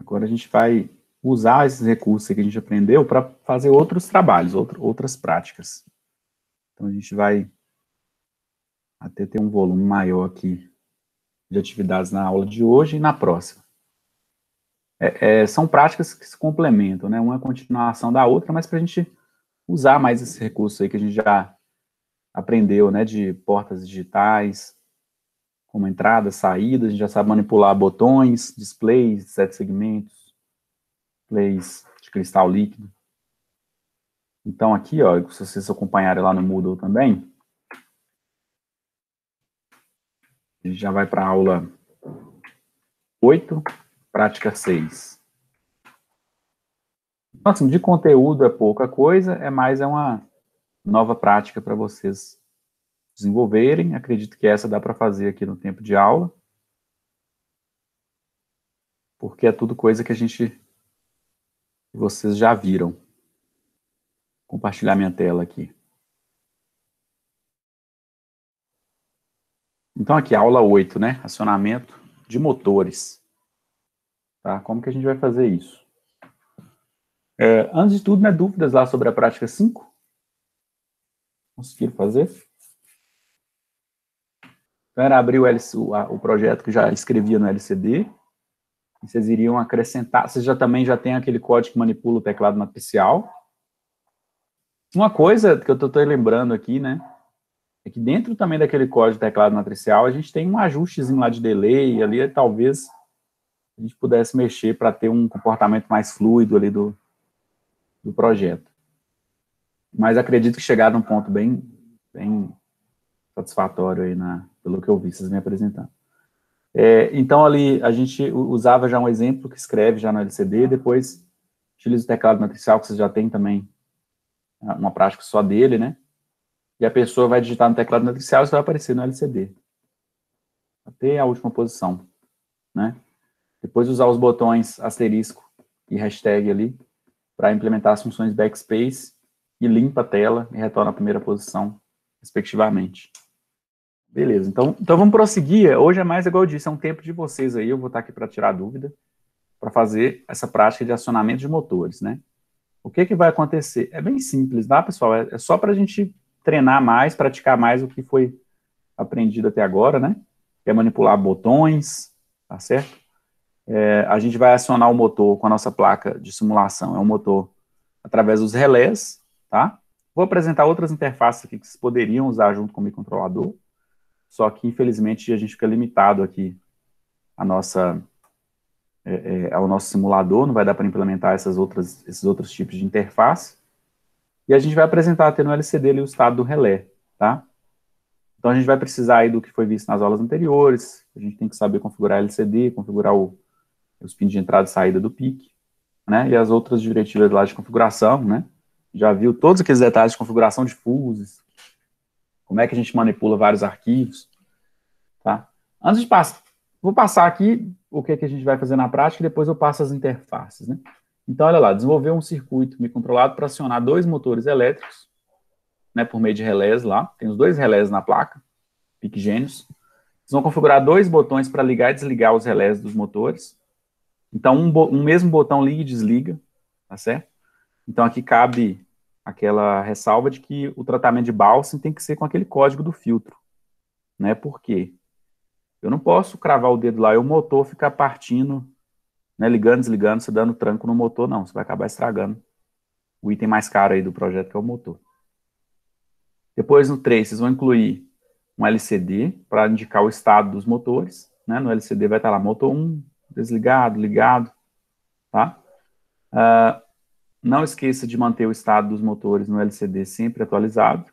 Agora a gente vai usar esses recursos que a gente aprendeu para fazer outros trabalhos, outras práticas. Então a gente vai até ter um volume maior aqui de atividades na aula de hoje e na próxima. São práticas que se complementam, né? Uma é a continuação da outra, mas para a gente usar mais esse recurso aí que a gente já aprendeu, né? De portas digitais, como entrada, saída, a gente já sabe manipular botões, displays de 7 segmentos, displays de cristal líquido. Então aqui, ó, se vocês acompanharem lá no Moodle também, a gente já vai para a aula 8, prática 6. Então, assim, de conteúdo é pouca coisa, é uma nova prática para vocês desenvolverem. Acredito que essa dá para fazer aqui no tempo de aula, porque é tudo coisa que vocês já viram. Vou compartilhar minha tela aqui. Então aqui, aula 8, né? Acionamento de motores. Tá? Como que a gente vai fazer isso? Antes de tudo, né, dúvidas lá sobre a prática 5? Conseguiram fazer? Então era abrir o projeto que já escrevia no LCD, e vocês iriam acrescentar, vocês também já tem aquele código que manipula o teclado matricial. Uma coisa que eu estou lembrando aqui, né, é que dentro também daquele código de teclado matricial, a gente tem um ajustezinho lá de delay, ali talvez a gente pudesse mexer para ter um comportamento mais fluido ali do projeto. Mas acredito que chegaram num ponto bem satisfatório aí, pelo que eu vi, vocês me apresentando. Então, ali, a gente usava já um exemplo que escreve já no LCD, depois utiliza o teclado matricial, que vocês já tem também uma prática só dele, né? E a pessoa vai digitar no teclado matricial e isso vai aparecer no LCD. Até a última posição, né? Depois usar os botões asterisco e hashtag ali para implementar as funções backspace e limpa a tela e retorna à primeira posição, respectivamente. Beleza, então vamos prosseguir. Hoje é mais, igual eu disse, é um tempo de vocês aí, eu vou estar aqui para tirar dúvida, para fazer essa prática de acionamento de motores, né? O que vai acontecer? É bem simples, tá, pessoal? É só para a gente treinar mais, praticar mais o que foi aprendido até agora, né? Que é manipular botões, tá certo? A gente vai acionar o motor com a nossa placa de simulação, é um motor através dos relés, tá? Vou apresentar outras interfaces aqui que vocês poderiam usar junto com o microcontrolador, só que, infelizmente, a gente fica limitado aqui ao nosso simulador, não vai dar para implementar esses outros tipos de interface. E a gente vai apresentar até no LCD ali o estado do relé, tá? Então, a gente vai precisar aí do que foi visto nas aulas anteriores, a gente tem que saber configurar LCD, configurar os pins de entrada e saída do PIC, né? E as outras diretivas lá de configuração, né? Já viu todos aqueles detalhes de configuração de fuses, como é que a gente manipula vários arquivos, tá? Antes de passar, vou passar aqui o que a gente vai fazer na prática e depois eu passo as interfaces, né? Então, olha lá, desenvolver um circuito microcontrolado para acionar 2 motores elétricos, né, por meio de relés lá, tem os 2 relés na placa, PIC gênios. Vocês vão configurar 2 botões para ligar e desligar os relés dos motores. Então, um mesmo botão liga e desliga, tá certo? Então, aqui cabe aquela ressalva de que o tratamento de Balsam tem que ser com aquele código do filtro, né? Por quê? Eu não posso cravar o dedo lá e o motor ficar partindo, né, ligando, desligando, você dando tranco no motor, não, você vai acabar estragando o item mais caro aí do projeto, que é o motor. Depois, no 3, vocês vão incluir um LCD para indicar o estado dos motores, né? No LCD vai estar lá, motor 1, desligado, ligado, tá? Não esqueça de manter o estado dos motores no LCD sempre atualizado.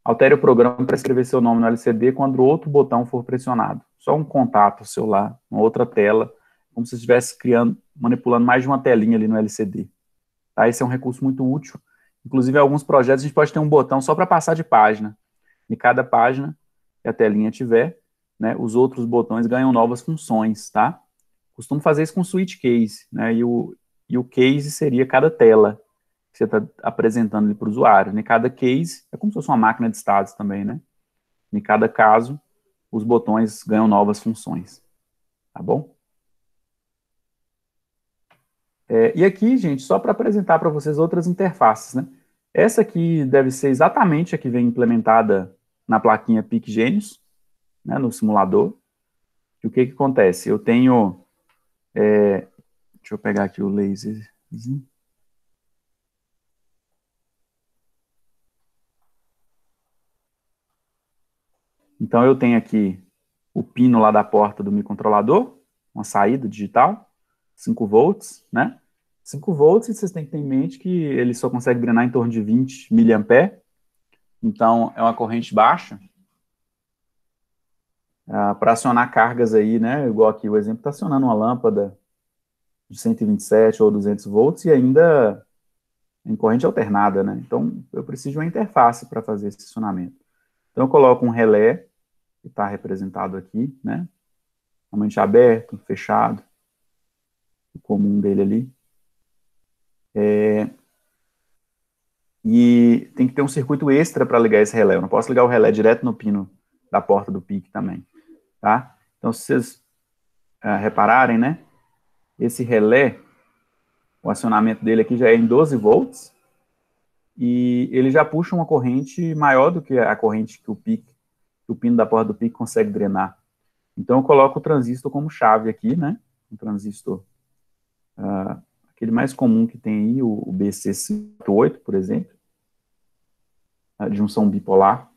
Altere o programa para escrever seu nome no LCD quando outro botão for pressionado. Só um contato celular, uma outra tela, como se estivesse manipulando mais de uma telinha ali no LCD. Tá? Esse é um recurso muito útil. Inclusive, em alguns projetos, a gente pode ter um botão só para passar de página. Em cada página que a telinha tiver, né, os outros botões ganham novas funções, tá? Costumo fazer isso com switch case, né? E o case seria cada tela que você está apresentando para o usuário. Em cada case, é como se fosse uma máquina de estados também, né? Em cada caso, os botões ganham novas funções. Tá bom? E aqui, gente, só para apresentar para vocês outras interfaces, né? Essa aqui deve ser exatamente a que vem implementada na plaquinha PIC Genius, né, no simulador. E o que que acontece? Eu tenho... deixa eu pegar aqui o laserzinho. Então, eu tenho aqui o pino lá da porta do microcontrolador, uma saída digital, 5 volts, né? 5 volts, e vocês têm que ter em mente que ele só consegue drenar em torno de 20 miliamperes. Então, é uma corrente baixa. Para acionar cargas aí, né? Igual aqui o exemplo está acionando uma lâmpada de 127 ou 200 volts e ainda em corrente alternada, né? Então, eu preciso de uma interface para fazer esse acionamento. Então, eu coloco um relé, que está representado aqui, né? Normalmente aberto, fechado, o comum dele ali. E tem que ter um circuito extra para ligar esse relé. Eu não posso ligar o relé direto no pino da porta do PIC também, tá? Então, se vocês repararem, né? Esse relé, o acionamento dele aqui já é em 12 volts, e ele já puxa uma corrente maior do que a corrente que o pino da porta do PIC consegue drenar. Então, eu coloco o transistor como chave aqui, né? Um transistor, aquele mais comum que tem aí, o BC58, por exemplo, a junção bipolar,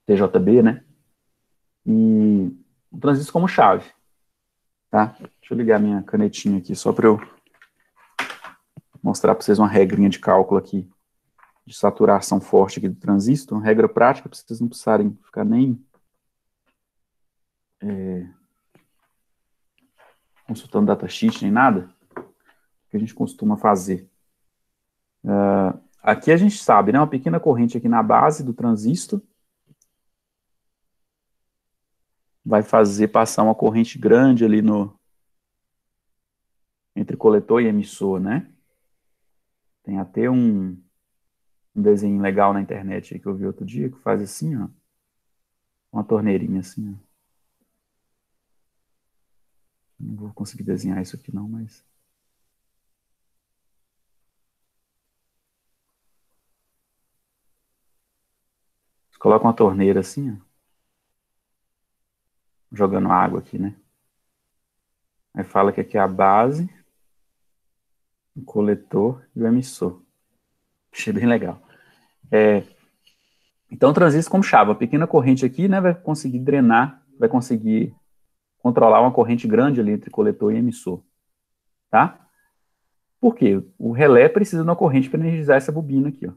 TJB, né? E o transistor como chave, tá? Deixa eu ligar minha canetinha aqui, só para eu mostrar para vocês uma regrinha de cálculo aqui, de saturação forte aqui do transistor, uma regra prática, para vocês não precisarem ficar nem consultando datasheet nem nada, que a gente costuma fazer. Aqui a gente sabe, né, uma pequena corrente aqui na base do transistor vai fazer passar uma corrente grande ali entre coletor e emissor, né? Tem até um desenho legal na internet aí que eu vi outro dia, que faz assim, ó, uma torneirinha assim, ó. Não vou conseguir desenhar isso aqui não, mas... Você coloca uma torneira assim, ó, jogando água aqui, né? Aí fala que aqui é a base, o coletor e o emissor. Achei bem legal. Então, o transistor como chave, a pequena corrente aqui, né, vai conseguir drenar, vai conseguir controlar uma corrente grande ali entre coletor e emissor, tá? Por quê? O relé precisa de uma corrente para energizar essa bobina aqui, ó.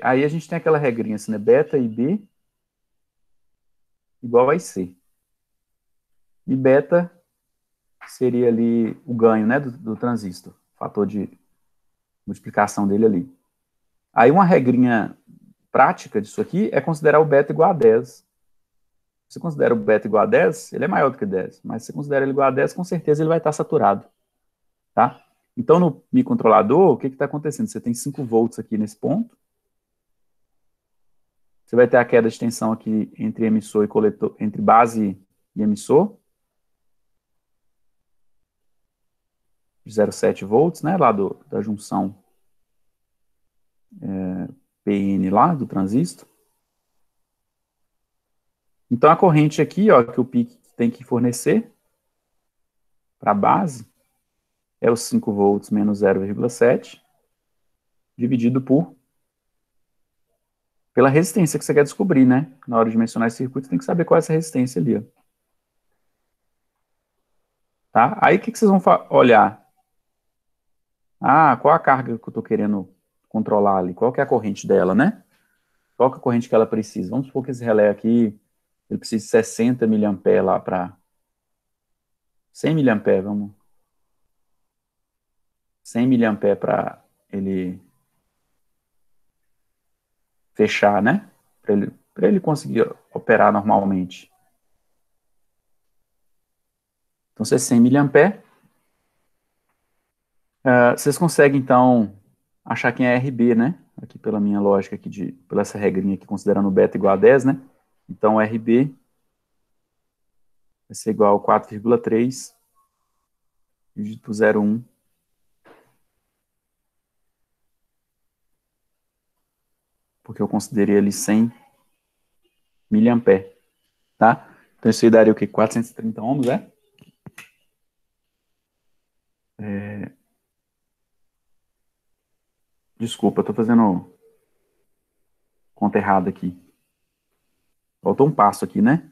Aí a gente tem aquela regrinha assim, né, beta e B igual a IC. E beta seria ali o ganho, né, do transistor, fator de multiplicação dele ali. Aí uma regrinha prática disso aqui é considerar o beta igual a 10. Se você considera o beta igual a 10, ele é maior do que 10. Mas se você considera ele igual a 10, com certeza ele vai estar saturado. Tá? Então, no microcontrolador, o que está acontecendo? Você tem 5 volts aqui nesse ponto. Você vai ter a queda de tensão aqui entre emissor e coletor, entre base e emissor, de 0,7 volts, né, lá da junção PN lá, do transistor. Então, a corrente aqui, ó, que o PIC tem que fornecer para a base é os 5 volts menos 0,7, dividido pela resistência que você quer descobrir, né? Na hora de mencionar esse circuito, você tem que saber qual é essa resistência ali, ó. Tá? Aí, o que vocês vão olhar? Qual a carga que eu estou querendo controlar ali? Qual que é a corrente dela, né? Qual que é a corrente que ela precisa? Vamos supor que esse relé aqui, ele precisa de 60 miliamperes lá para 100 miliamperes, vamos. 100 miliamperes para ele fechar, né? Para ele conseguir operar normalmente. Então, se é 100 miliamperes, vocês conseguem, então, achar quem é RB, né? Aqui pela minha lógica, aqui pela essa regrinha aqui, considerando o beta igual a 10, né? Então, RB vai ser igual a 4,3 dividido por 0,1. Porque eu considerei ali 100 miliamperes, tá? Então isso aí daria o quê? 430 ohms, é? Desculpa, eu tô fazendo conta errada aqui. Faltou um passo aqui, né?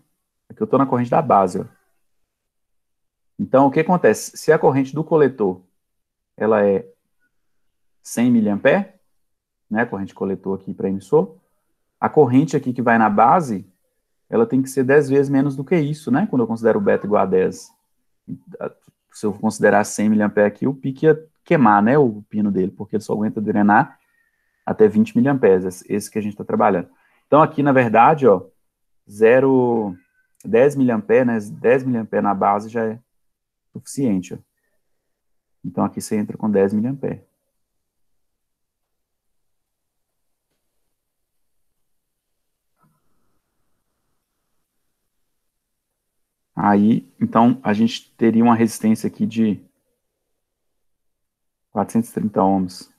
Aqui eu tô na corrente da base, ó. Então, o que acontece? Se a corrente do coletor, ela é 100 miliamperes, né? A corrente coletor aqui para emissor, a corrente aqui que vai na base, ela tem que ser 10 vezes menos do que isso, né? Quando eu considero o beta igual a 10. Se eu considerar 100 miliamperes aqui, o pique ia queimar, né? O pino dele, porque ele só aguenta drenar até 20 miliamperes, esse que a gente está trabalhando. Então, aqui, na verdade, ó, 10 miliamperes, né? 10 miliamperes na base já é suficiente, ó. Então, aqui você entra com 10 miliamperes. Aí, então, a gente teria uma resistência aqui de 430 ohms.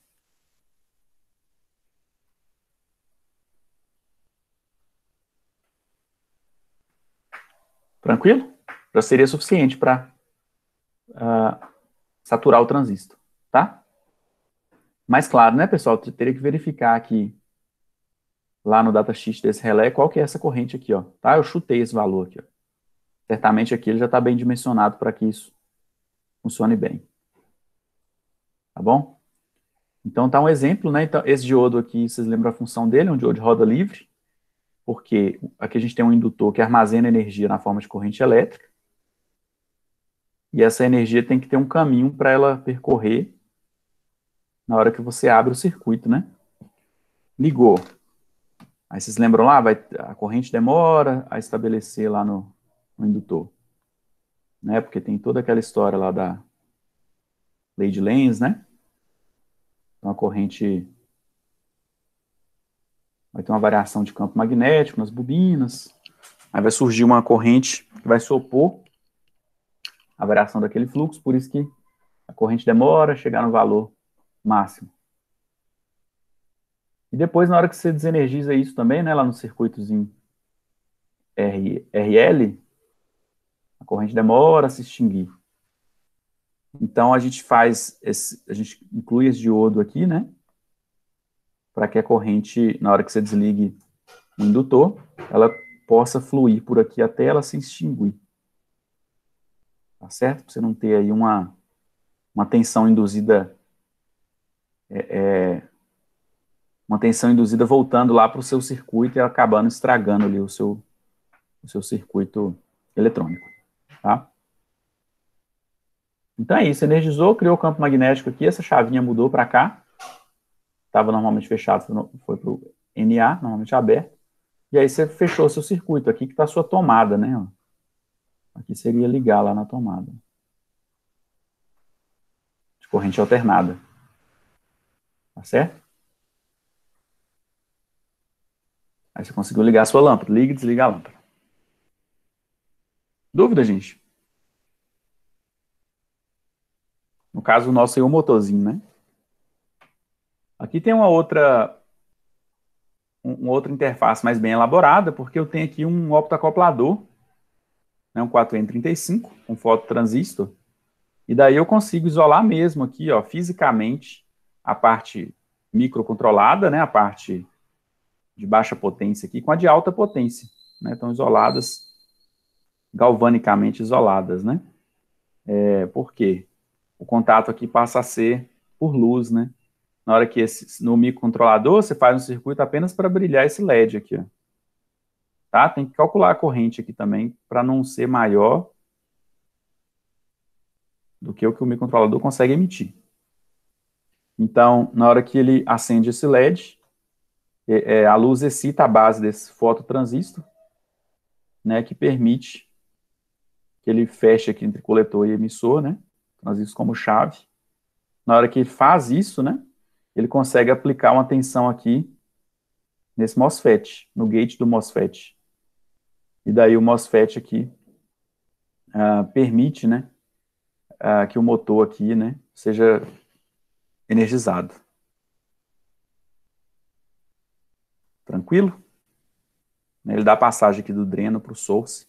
Tranquilo? Já seria suficiente para saturar o transistor, tá? Mas claro, né, pessoal, eu teria que verificar aqui, lá no datasheet desse relé, qual que é essa corrente aqui, ó, tá? Eu chutei esse valor aqui, ó. Certamente aqui ele já está bem dimensionado para que isso funcione bem. Tá bom? Então tá um exemplo, né? Então, esse diodo aqui, vocês lembram a função dele? É um diodo de roda livre, porque aqui a gente tem um indutor que armazena energia na forma de corrente elétrica, e essa energia tem que ter um caminho para ela percorrer na hora que você abre o circuito, né? Ligou. Aí vocês lembram lá, a corrente demora a estabelecer lá no indutor, né? Porque tem toda aquela história lá da lei de Lenz, né? Então a corrente vai ter uma variação de campo magnético nas bobinas, aí vai surgir uma corrente que vai se opor à variação daquele fluxo, por isso que a corrente demora a chegar no valor máximo. E depois, na hora que você desenergiza isso também, né, lá no circuitozinho RL, a corrente demora a se extinguir. Então, a gente a gente inclui esse diodo aqui, né, para que a corrente, na hora que você desligue o indutor, ela possa fluir por aqui até ela se extinguir. Tá certo? Para você não ter aí uma tensão induzida, uma tensão induzida voltando lá para o seu circuito e acabando estragando ali o seu circuito eletrônico, tá? Então é isso, energizou, criou o campo magnético aqui, essa chavinha mudou para cá, estava normalmente fechado, foi para o NA, normalmente aberto, e aí você fechou seu circuito, aqui que está a sua tomada, né? Aqui seria ligar lá na tomada, de corrente alternada, tá certo? Aí você conseguiu ligar a sua lâmpada, liga e desliga a lâmpada. Dúvida, gente? No caso, o nosso é o motorzinho, né? Aqui tem uma outra interface mais bem elaborada, porque eu tenho aqui um optoacoplador, né, um 4N35, um fototransistor, e daí eu consigo isolar mesmo aqui, ó, fisicamente, a parte microcontrolada, né, a parte de baixa potência aqui, com a de alta potência, né, estão isoladas, galvanicamente isoladas, né? Por quê? O contato aqui passa a ser por luz, né? Na hora que no microcontrolador, você faz um circuito apenas para brilhar esse LED aqui, ó. Tá? Tem que calcular a corrente aqui também, para não ser maior do que o microcontrolador consegue emitir. Então, na hora que ele acende esse LED, a luz excita a base desse fototransistor, né, que permite que ele feche aqui entre coletor e emissor, né, transistor como chave. Na hora que ele faz isso, né, ele consegue aplicar uma tensão aqui nesse MOSFET, no gate do MOSFET. E daí o MOSFET aqui permite, né, que o motor aqui, né, seja energizado. Tranquilo? Ele dá a passagem aqui do dreno para o source,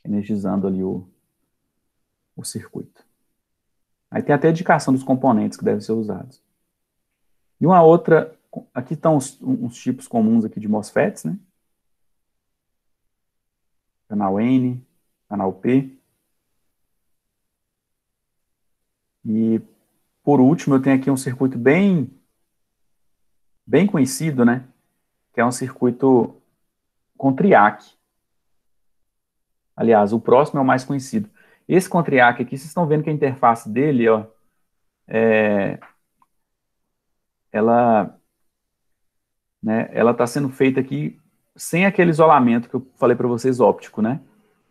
energizando ali o circuito. Aí tem até a indicação dos componentes que devem ser usados. E uma outra, aqui estão uns tipos comuns aqui de MOSFETs, né? Canal N, canal P. E, por último, eu tenho aqui um circuito bem conhecido, né? Que é um circuito com triac. Aliás, o próximo é o mais conhecido. Esse com triac aqui, vocês estão vendo que a interface dele, ó, ela está sendo feita aqui sem aquele isolamento que eu falei para vocês óptico, né?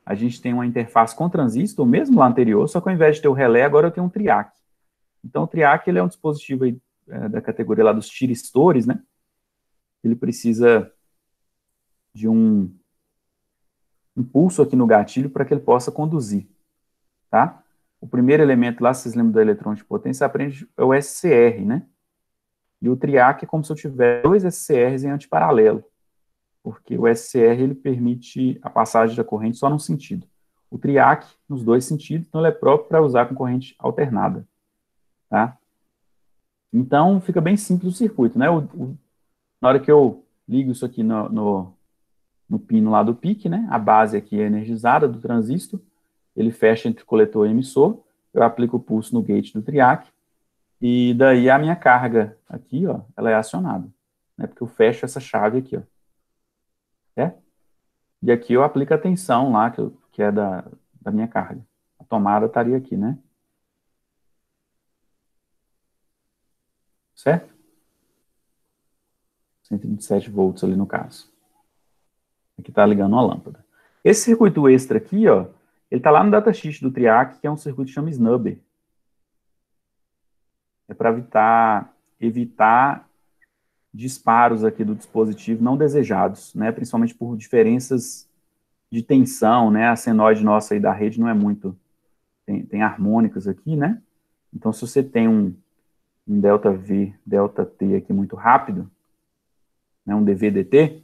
A gente tem uma interface com transistor, mesmo lá anterior, só que ao invés de ter o relé, agora eu tenho um triac. Então, o triac ele é um dispositivo aí, da categoria lá dos tiristores, né? Ele precisa de um impulso aqui no gatilho para que ele possa conduzir, tá? O primeiro elemento lá, vocês lembram do eletrônico de potência, você aprende é o SCR, né? E o triac é como se eu tivesse dois SCRs em antiparalelo, porque o SCR ele permite a passagem da corrente só num sentido. O triac nos dois sentidos, então ele é próprio para usar com corrente alternada, tá? Então fica bem simples o circuito, né? Na hora que eu ligo isso aqui no pino lá do PIC, né? A base aqui é energizada do transistor, ele fecha entre coletor e emissor, eu aplico o pulso no gate do triac, e daí a minha carga aqui, ó, ela é acionada, né? Porque eu fecho essa chave aqui, ó. É? E aqui eu aplico a tensão lá, que é da minha carga. A tomada estaria aqui, né? Certo? 127 volts ali no caso. Aqui está ligando uma lâmpada. Esse circuito extra aqui, ó, ele está lá no datasheet do Triac, que é um circuito que chama Snubber. É para evitar disparos aqui do dispositivo não desejados, né? Principalmente por diferenças de tensão, né? A senoide nossa aí da rede não é muito... Tem harmônicas aqui, né? Então, se você tem um delta V, delta T aqui muito rápido, né, um DVDT,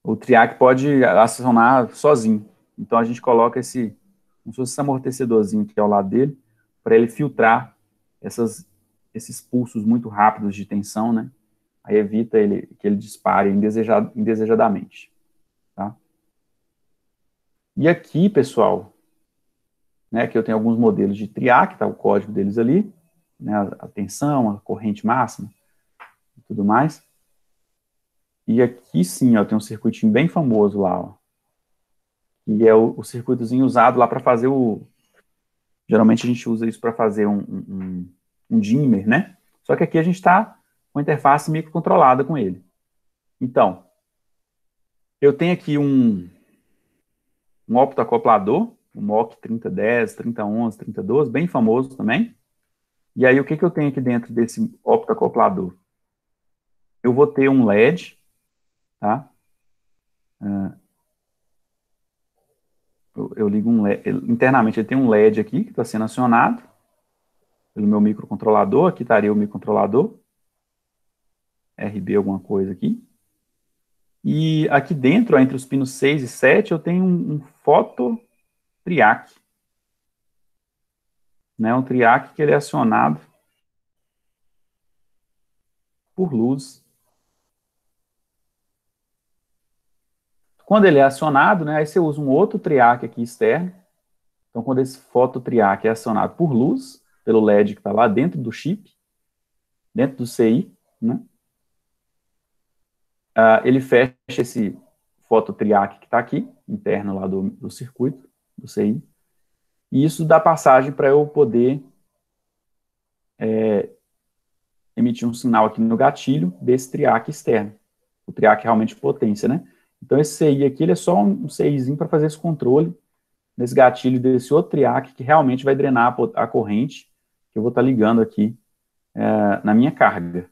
o Triac pode acionar sozinho. Então a gente coloca como se fosse esse amortecedorzinho aqui ao lado dele, para ele filtrar esses pulsos muito rápidos de tensão, né? Aí evita que ele dispare indesejadamente. Tá? E aqui, pessoal, né, que eu tenho alguns modelos de Triac, tá o código deles ali, né, a tensão, a corrente máxima e tudo mais. E aqui sim, ó, tem um circuitinho bem famoso lá, ó, que é o circuitozinho usado lá para fazer Geralmente a gente usa isso para fazer um dimmer, né? Só que aqui a gente está com a interface microcontrolada com ele. Então, eu tenho aqui um optoacoplador, o MOC 3010, 3011, 3012, bem famoso também. E aí, o que eu tenho aqui dentro desse optoacoplador? Eu vou ter um LED, tá? Eu ligo um LED, internamente ele tem um LED aqui, que está sendo acionado pelo meu microcontrolador, aqui estaria o microcontrolador, RB alguma coisa aqui. E aqui dentro, ó, entre os pinos 6 e 7, eu tenho um fototriac, né? Um triac que ele é acionado por luz. Quando ele é acionado, né, aí você usa um outro triac aqui externo. Então, quando esse fototriac é acionado por luz, pelo LED que está lá dentro do chip, dentro do CI, né, ele fecha esse fototriac que está aqui, interno lá do circuito, do CI, e isso dá passagem para eu poder emitir um sinal aqui no gatilho desse triac externo. O triac é realmente potência, né? Então, esse CI aqui, ele é só um CIzinho para fazer esse controle nesse gatilho desse outro triac que realmente vai drenar a corrente que eu vou estar ligando aqui na minha carga.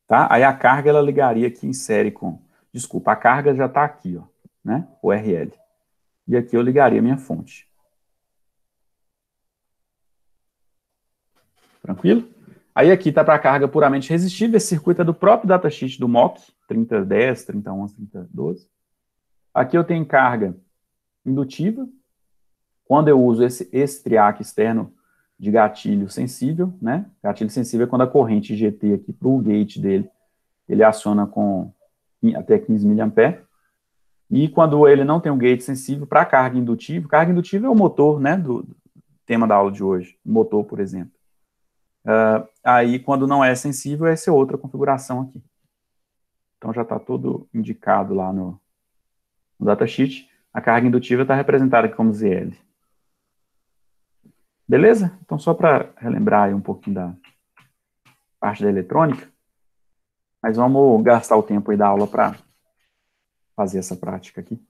Tá? Aí a carga, ela ligaria aqui em série com... Desculpa, a carga já está aqui, ó, né? O RL. e aqui eu ligaria a minha fonte. Tranquilo? Aí aqui está para a carga puramente resistível, esse circuito é do próprio datasheet do MOC, 3010, 3011, 3012. Aqui eu tenho carga indutiva, quando eu uso esse triac externo de gatilho sensível, né? Gatilho sensível é quando a corrente GT aqui para o gate dele, ele aciona com até 15 mA. E quando ele não tem um gate sensível para carga indutiva é o motor, né, do tema da aula de hoje, motor, por exemplo. Aí, quando não é sensível, essa é outra configuração aqui. Então, já está tudo indicado lá no datasheet. A carga indutiva está representada aqui como ZL. Beleza? Então, só para relembrar aí um pouquinho da parte da eletrônica, mas vamos gastar o tempo aí da aula para fazer essa prática aqui.